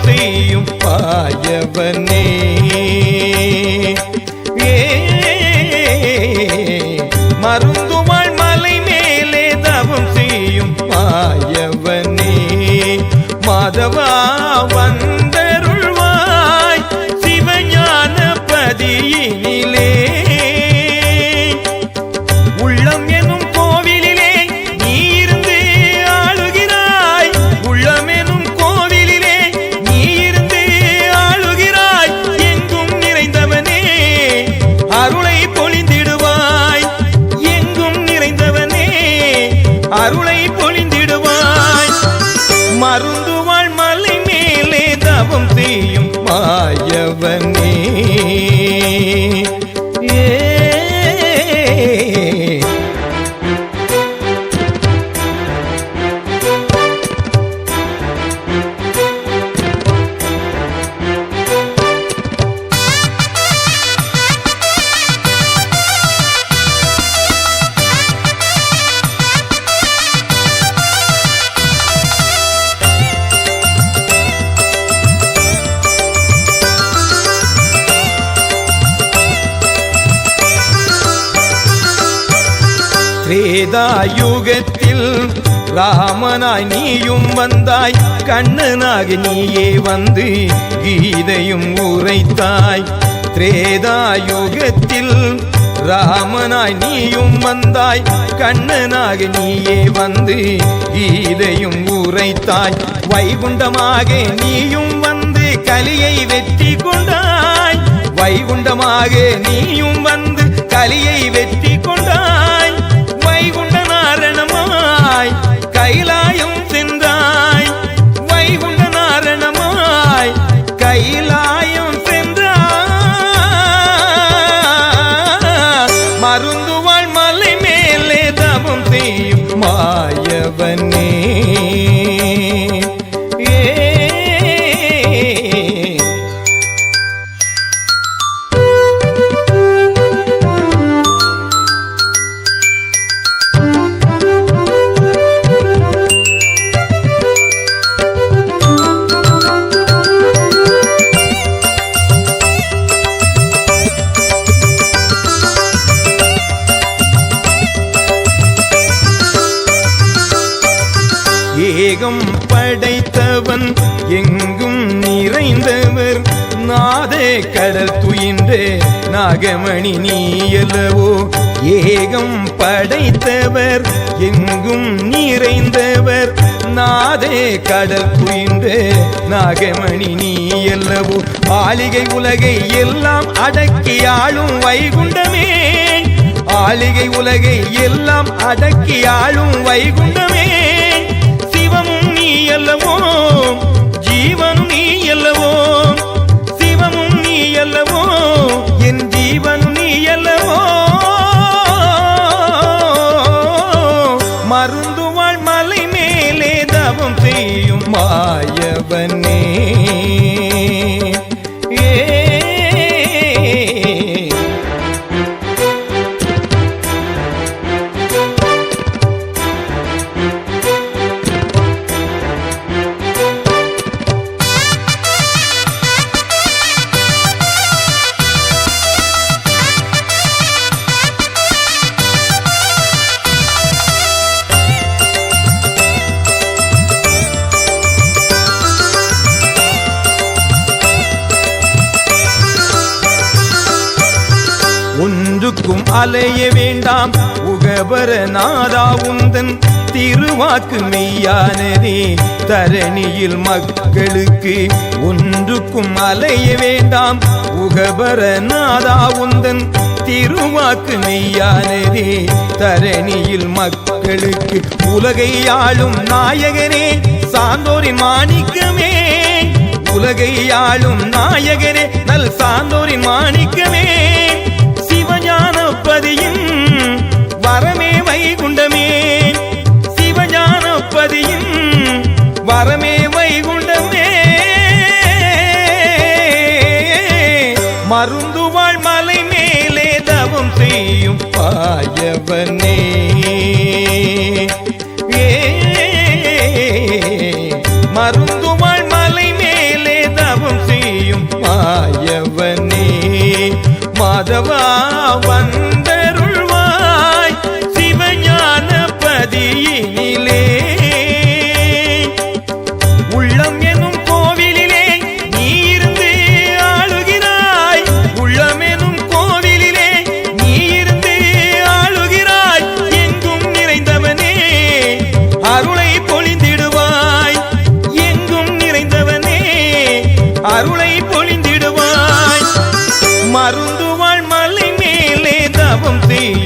செய்யும் பாயவனே மருந்துவாள் மலை மேலே தவம் செய்யும் பாயவனே மாதவா வந்தருள்வாய் சிவஞான பதியினிலே உள்ளம் எனும் கோவிலிலே நீ இருந்து ஆளுகிறாய் உள்ளம் எனும் கோவிலிலே நீ இருந்து ஆளுகிறாய் எங்கும் நிறைந்தவனே அருளை பொழிந்திடுவாய் எங்கும் நிறைந்தவனே அருளை பொழிந்திடுவாய் மருந்துவாள் மலை மேலே தவம் செய்யும் மாயவனே திரேதாயுகத்தில் ராமனாய் நீயும் வந்தாய் கண்ணனாக நீயே வந்து கீதையும் உரைத்தாய் திரேதாயுகத்தில் ராமனாய் நீயும் வந்தாய் கண்ணனாக நீயே வந்து கீதையும் உரைத்தாய் வைகுண்டமாக நீயும் வந்து கலியை வெற்றி கொண்டாய் வைகுண்டமாக நீயும் வந்து கலியை வெற்றி கொண்டாய் வைகுண்ட நாரணமாய் கைலாயம் சென்றாய் வைகுண்ட நாரணமாய் கைலாயம் சென்றாய் மருந்துவாள் மலை மேலே தவம் செய்யும் மாயவனே ஏகம் படைத்தவன் எங்கும் நிறைந்தவர் நாதே கடல் துயின்றே நாகமணி நீயல்லவோ ஏகம் படைத்தவர் எங்கும் நிறைந்தவர் நாதே கடல் துயின்றே நாகமணி நீயல்லவோ ஆளிகை உலகை எல்லாம் அடக்கி ஆளும் வைகுண்டமே ஆளிகை உலகை எல்லாம் அடக்கி ஆளும் வைகுண்டமே சிவமும் நீ அல்லவோ ஜீவனும் நீ அல்லவோ சிவமும் நீ அல்லவோ என் ஜீவனும் நீ அல்லவோ மருந்துவாள் மலை மேலே தவம் செய்யும் மாயவனே ஒன்றுக்கும் அலைய வேண்டாம் உகபர நாதா உந்தன் திருவாக்கு மெய்யானதே தரணியில் மக்களுக்கு ஒன்றுக்கும் அலைய வேண்டாம் உகபர நாதா உந்தன் திருவாக்கு மெய்யானதே தரணியில் மக்களுக்கு உலகை ஆளும் நாயகனே சாந்தோரின் மாணிக்கமே உலகை ஆளும் நாயகனே நல் சாந்தோரின் மாணிக்கமே சிவஞானப்பதியின் வரமே வைகுண்டமே சிவஞானப்பதியின் வரமே வைகுண்டமே மருந்துவாள் மலை மேலே தவம் செய்யும் பாயவனே மருந்துவாள் மலை மேலே மாதவா வந்தருள்வாய் சிவஞான பதியினிலே. உள்ளம் எனும் கோவிலிலே நீ இருந்து ஆளுகிறாய், உள்ளம் எனும் கோவிலிலே நீ இருந்து ஆளுகிறாய். எங்கும் நிறைந்தவனே அருளை பொழிந்திடுவாய், எங்கும் நிறைந்தவனே அருளை பொழிந்திடுவாய். மருந்துவாள் மலை மேலே தவம் செய்